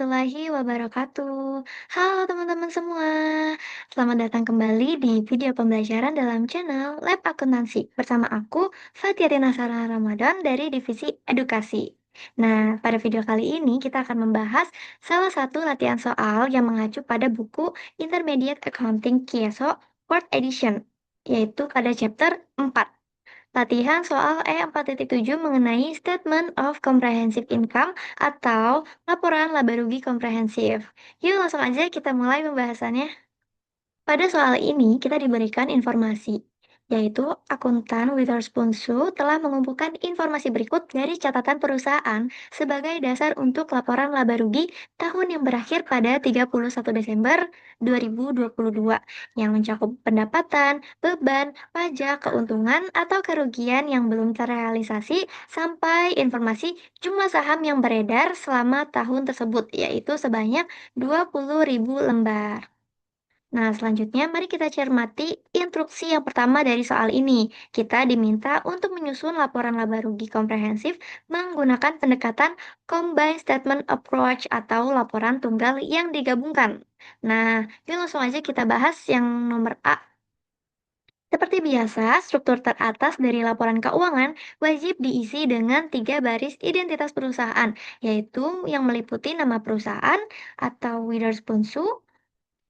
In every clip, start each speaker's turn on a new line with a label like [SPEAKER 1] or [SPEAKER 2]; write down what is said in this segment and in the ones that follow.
[SPEAKER 1] warahmatullahi wabarakatuh. Halo teman-teman semua, selamat datang kembali di video pembelajaran dalam channel Lab Akuntansi bersama aku, Fathia Sarah Ramadan dari Divisi Edukasi. Nah, pada video kali ini kita akan membahas salah satu latihan soal yang mengacu pada buku Intermediate Accounting Kieso 4th Edition, yaitu pada chapter 4. Latihan soal E4.7 mengenai Statement of Comprehensive Income atau laporan laba rugi komprehensif. Yuk langsung aja kita mulai pembahasannya. Pada soal ini, kita diberikan informasi, yaitu akuntan Witherspoon Su telah mengumpulkan informasi berikut dari catatan perusahaan sebagai dasar untuk laporan laba rugi tahun yang berakhir pada 31 Desember 2022, yang mencakup pendapatan, beban, pajak, keuntungan, atau kerugian yang belum terrealisasi, sampai informasi jumlah saham yang beredar selama tahun tersebut, yaitu sebanyak 20.000 lembar. Nah, selanjutnya mari kita cermati instruksi yang pertama dari soal ini. Kita diminta untuk menyusun laporan laba rugi komprehensif menggunakan pendekatan Combined Statement Approach atau laporan tunggal yang digabungkan. Nah, yuk langsung aja kita bahas yang nomor A. Seperti biasa, struktur teratas dari laporan keuangan wajib diisi dengan 3 baris identitas perusahaan, yaitu yang meliputi nama perusahaan atau Witherspoon Su,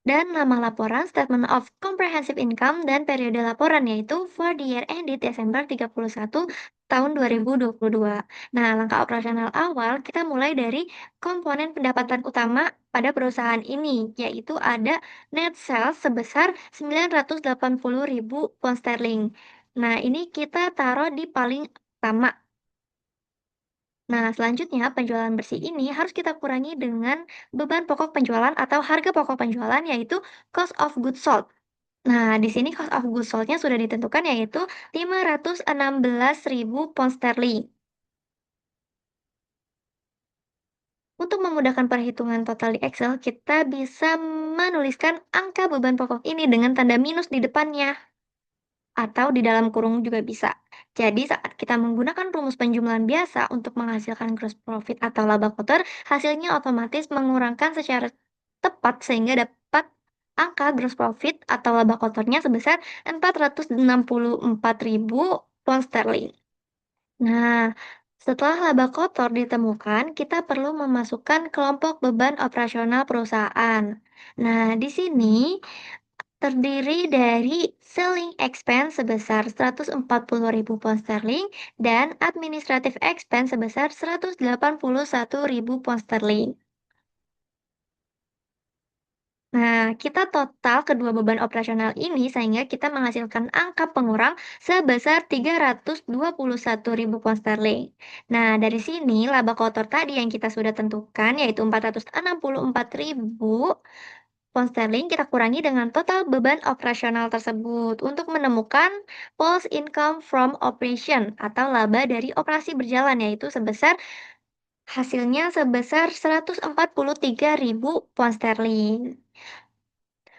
[SPEAKER 1] dan nama laporan Statement of Comprehensive Income dan periode laporan yaitu for the year ended Desember 31 tahun 2022. Nah, langkah operasional awal kita mulai dari komponen pendapatan utama pada perusahaan ini, yaitu ada net sales sebesar 980.000 pound sterling. Nah, ini kita taruh di paling utama. Nah, selanjutnya penjualan bersih ini harus kita kurangi dengan beban pokok penjualan atau harga pokok penjualan yaitu cost of goods sold. Nah, di sini cost of goods sold-nya sudah ditentukan yaitu 516.000 pound sterling. Untuk memudahkan perhitungan total di Excel, kita bisa menuliskan angka beban pokok ini dengan tanda minus di depannya. Atau di dalam kurung juga bisa. Jadi saat kita menggunakan rumus penjumlahan biasa untuk menghasilkan gross profit atau laba kotor, hasilnya otomatis mengurangkan secara tepat sehingga dapat angka gross profit atau laba kotornya sebesar 464.000 pound sterling. Nah, setelah laba kotor ditemukan, kita perlu memasukkan kelompok beban operasional perusahaan. Nah, di sini terdiri dari selling expense sebesar 140.000 pound sterling dan administrative expense sebesar 181.000 pound sterling. Nah, kita total kedua beban operasional ini sehingga kita menghasilkan angka pengurang sebesar 321.000 pound sterling. Nah, dari sini laba kotor tadi yang kita sudah tentukan yaitu 464.000 pound sterling kita kurangi dengan total beban operasional tersebut untuk menemukan post income from operation atau laba dari operasi berjalan yaitu hasilnya sebesar 143.000 pound sterling.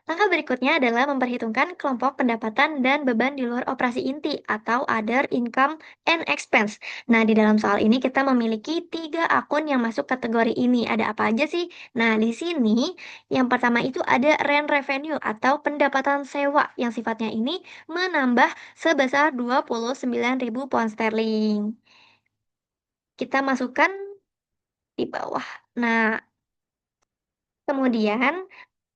[SPEAKER 1] Langkah berikutnya adalah memperhitungkan kelompok pendapatan dan beban di luar operasi inti atau other income and expense. Nah, di dalam soal ini kita memiliki 3 akun yang masuk kategori ini. Ada apa aja sih? Nah, di sini yang pertama itu ada rent revenue atau pendapatan sewa yang sifatnya ini menambah sebesar 29.000 pound sterling. Kita masukkan di bawah. Nah, kemudian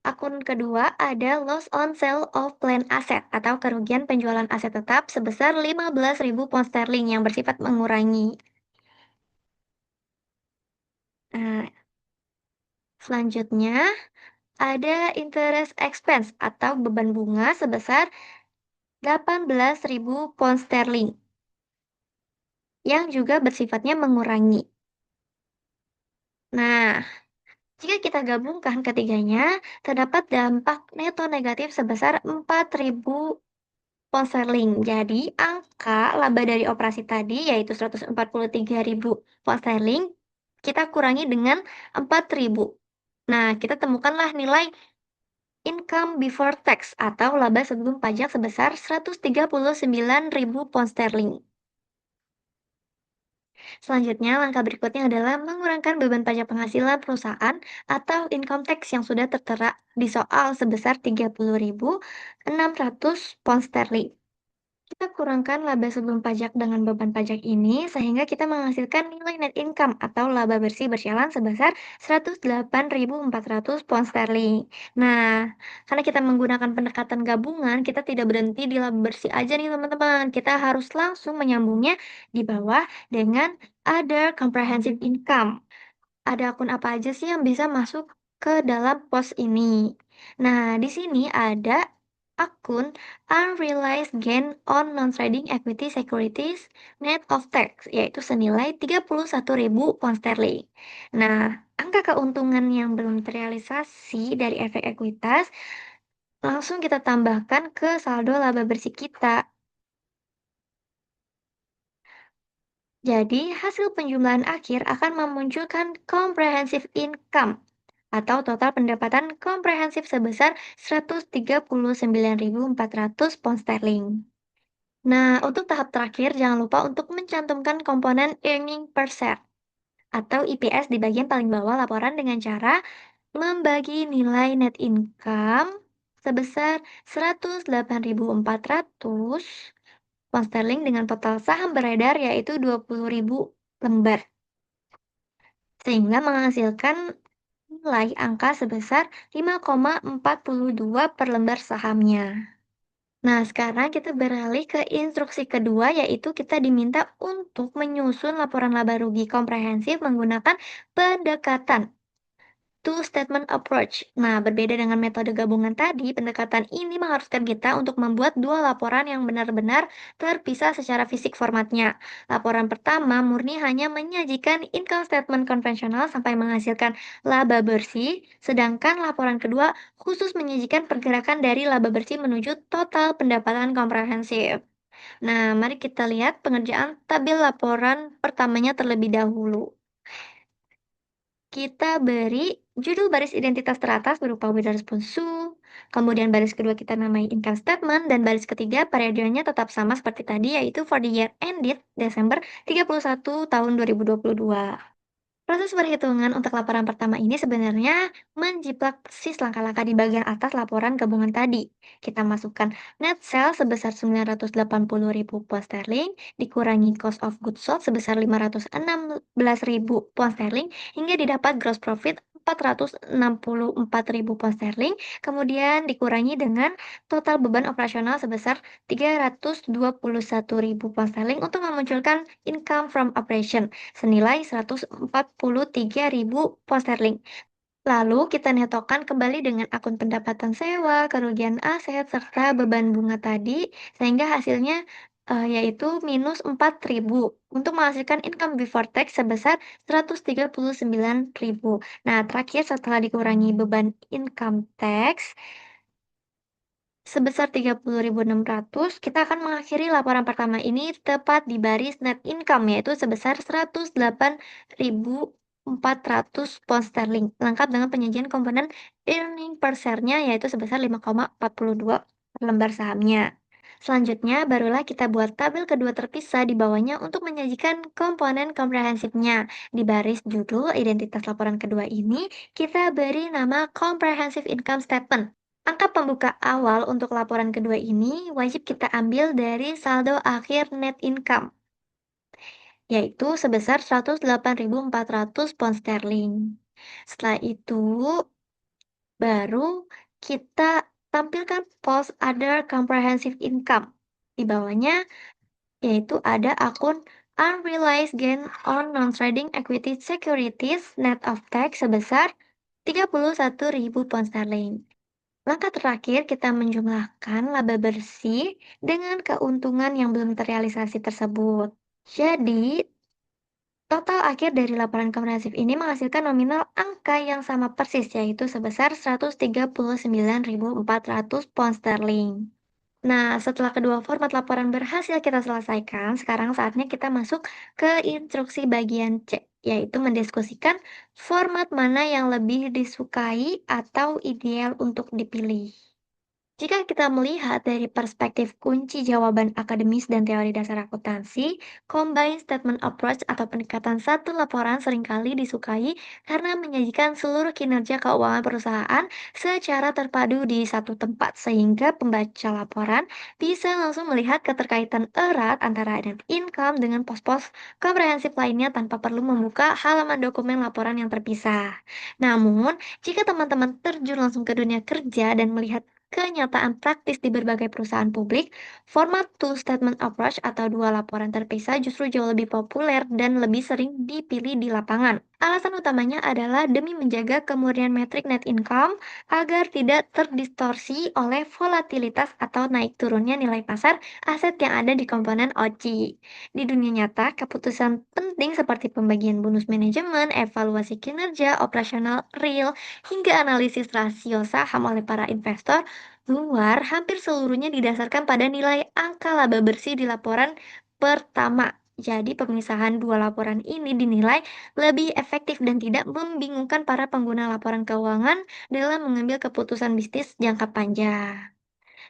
[SPEAKER 1] akun kedua ada loss on sale of planned asset atau kerugian penjualan aset tetap sebesar 15.000 pound sterling yang bersifat mengurangi. Nah, selanjutnya ada interest expense atau beban bunga sebesar 18.000 pound sterling yang juga bersifatnya mengurangi. Nah, jika kita gabungkan ketiganya, terdapat dampak neto negatif sebesar 4.000 pound sterling. Jadi, angka laba dari operasi tadi yaitu 143.000 pound sterling, kita kurangi dengan 4.000. Nah, kita temukanlah nilai income before tax atau laba sebelum pajak sebesar 139.000 pound sterling. Selanjutnya, langkah berikutnya adalah mengurangkan beban pajak penghasilan perusahaan atau income tax yang sudah tertera di soal sebesar 30.600 pound sterling. Kita kurangkan laba sebelum pajak dengan beban pajak ini sehingga kita menghasilkan nilai net income atau laba bersih berjalan sebesar 108.400 pound sterling. Nah, karena kita menggunakan pendekatan gabungan, kita tidak berhenti di laba bersih aja nih teman-teman. Kita harus langsung menyambungnya di bawah dengan other comprehensive income. Ada akun apa aja sih yang bisa masuk ke dalam pos ini? Nah, di sini ada akun unrealized gain on non-trading equity securities net of tax, yaitu senilai 31.000 pound sterling. Nah, angka keuntungan yang belum terrealisasi dari efek ekuitas langsung kita tambahkan ke saldo laba bersih kita. Jadi, hasil penjumlahan akhir akan memunculkan comprehensive income atau total pendapatan komprehensif sebesar 139.400 pound sterling. Nah, untuk tahap terakhir, jangan lupa untuk mencantumkan komponen earning per share atau EPS di bagian paling bawah laporan dengan cara membagi nilai net income sebesar 108.400 pound sterling dengan total saham beredar yaitu 20.000 lembar, sehingga menghasilkan nilai angka sebesar 5,42 per lembar sahamnya. Nah, sekarang kita beralih ke instruksi kedua, yaitu kita diminta untuk menyusun laporan laba rugi komprehensif menggunakan pendekatan two statement approach. Nah, berbeda dengan metode gabungan tadi, pendekatan ini mengharuskan kita untuk membuat dua laporan yang benar-benar terpisah secara fisik formatnya. Laporan pertama murni hanya menyajikan income statement konvensional sampai menghasilkan laba bersih, sedangkan laporan kedua khusus menyajikan pergerakan dari laba bersih menuju total pendapatan komprehensif. Nah, mari kita lihat pengerjaan tabel laporan pertamanya terlebih dahulu. Kita beri judul baris identitas teratas berupa with response to, kemudian baris kedua kita namai income statement, dan baris ketiga periodenya tetap sama seperti tadi, yaitu for the year ended Desember 31 tahun 2022. Proses perhitungan untuk laporan pertama ini sebenarnya menjiplak persis langkah-langkah di bagian atas laporan gabungan tadi. Kita masukkan net sales sebesar 980.000 pound sterling, dikurangi cost of goods sold sebesar 516.000 pound sterling, hingga didapat gross profit 464.000 pound sterling, kemudian dikurangi dengan total beban operasional sebesar 321.000 pound sterling untuk memunculkan income from operation senilai 143.000 pound sterling. Lalu kita nettokan kembali dengan akun pendapatan sewa, kerugian aset, serta beban bunga tadi, sehingga hasilnya yaitu minus 4.000 untuk menghasilkan income before tax sebesar 139.000. Nah, terakhir setelah dikurangi beban income tax sebesar 30.600, kita akan mengakhiri laporan pertama ini tepat di baris net income, yaitu sebesar 108.400 pound sterling, lengkap dengan penyajian komponen earning per share-nya, yaitu sebesar 5,42 per lembar sahamnya. Selanjutnya, barulah kita buat tabel kedua terpisah di bawahnya untuk menyajikan komponen komprehensifnya. Di baris judul identitas laporan kedua ini, kita beri nama Comprehensive Income Statement. Angka pembuka awal untuk laporan kedua ini wajib kita ambil dari saldo akhir net income, yaitu sebesar 108.400 pound sterling. Setelah itu, baru kita tampilkan pos other comprehensive income. Di bawahnya, yaitu ada akun unrealized gain on non-trading equity securities net of tax sebesar 31.000 pound sterling. Langkah terakhir, kita menjumlahkan laba bersih dengan keuntungan yang belum terrealisasi tersebut. Jadi, total akhir dari laporan komprehensif ini menghasilkan nominal angka yang sama persis, yaitu sebesar 139.400 pound sterling. Nah, setelah kedua format laporan berhasil kita selesaikan, sekarang saatnya kita masuk ke instruksi bagian C, yaitu mendiskusikan format mana yang lebih disukai atau ideal untuk dipilih. Jika kita melihat dari perspektif kunci jawaban akademis dan teori dasar akuntansi, combined statement approach atau pendekatan satu laporan seringkali disukai karena menyajikan seluruh kinerja keuangan perusahaan secara terpadu di satu tempat, sehingga pembaca laporan bisa langsung melihat keterkaitan erat antara net income dengan pos-pos komprehensif lainnya tanpa perlu membuka halaman dokumen laporan yang terpisah. Namun, jika teman-teman terjun langsung ke dunia kerja dan melihat kenyataan praktis di berbagai perusahaan publik, format two statement approach atau dua laporan terpisah justru jauh lebih populer dan lebih sering dipilih di lapangan. Alasan utamanya adalah demi menjaga kemurnian metrik net income agar tidak terdistorsi oleh volatilitas atau naik turunnya nilai pasar aset yang ada di komponen OCI. Di dunia nyata, keputusan penting seperti pembagian bonus manajemen, evaluasi kinerja operasional real, hingga analisis rasio saham oleh para investor luar hampir seluruhnya didasarkan pada nilai angka laba bersih di laporan pertama. Jadi pemisahan dua laporan ini dinilai lebih efektif dan tidak membingungkan para pengguna laporan keuangan dalam mengambil keputusan bisnis jangka panjang.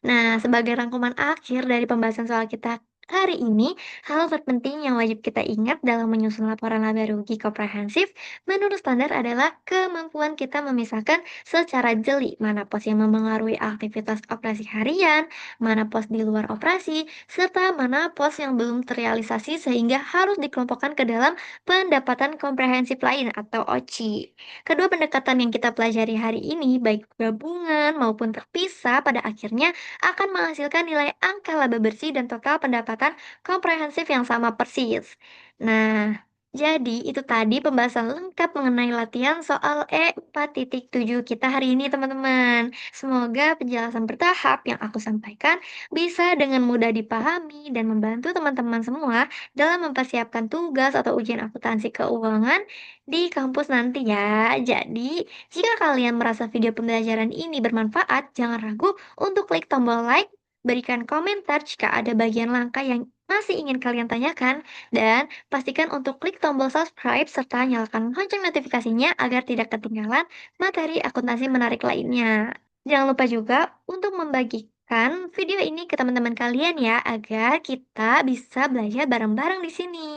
[SPEAKER 1] Nah, sebagai rangkuman akhir dari pembahasan soal kita hari ini, hal terpenting yang wajib kita ingat dalam menyusun laporan laba rugi komprehensif menurut standar adalah kemampuan kita memisahkan secara jeli mana pos yang memengaruhi aktivitas operasi harian, mana pos di luar operasi, serta mana pos yang belum terrealisasi sehingga harus dikelompokkan ke dalam pendapatan komprehensif lain atau OCI. Kedua pendekatan yang kita pelajari hari ini, baik gabungan maupun terpisah, pada akhirnya akan menghasilkan nilai angka laba bersih dan total pendapatan komprehensif yang sama persis. Nah, jadi itu tadi pembahasan lengkap mengenai latihan soal E4.7 kita hari ini teman-teman. Semoga penjelasan bertahap yang aku sampaikan bisa dengan mudah dipahami dan membantu teman-teman semua dalam mempersiapkan tugas atau ujian akuntansi keuangan di kampus nanti ya. Jadi, jika kalian merasa video pembelajaran ini bermanfaat, jangan ragu untuk klik tombol like, berikan komentar jika ada bagian langkah yang masih ingin kalian tanyakan, dan pastikan untuk klik tombol subscribe serta nyalakan lonceng notifikasinya agar tidak ketinggalan materi akuntansi menarik lainnya. Jangan lupa juga untuk membagikan video ini ke teman-teman kalian ya, agar kita bisa belajar bareng-bareng di sini.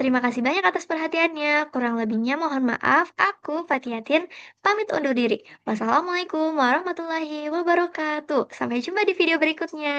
[SPEAKER 1] Terima kasih banyak atas perhatiannya. Kurang lebihnya mohon maaf. Aku Fatiatin pamit undur diri. Wassalamualaikum warahmatullahi wabarakatuh. Sampai jumpa di video berikutnya.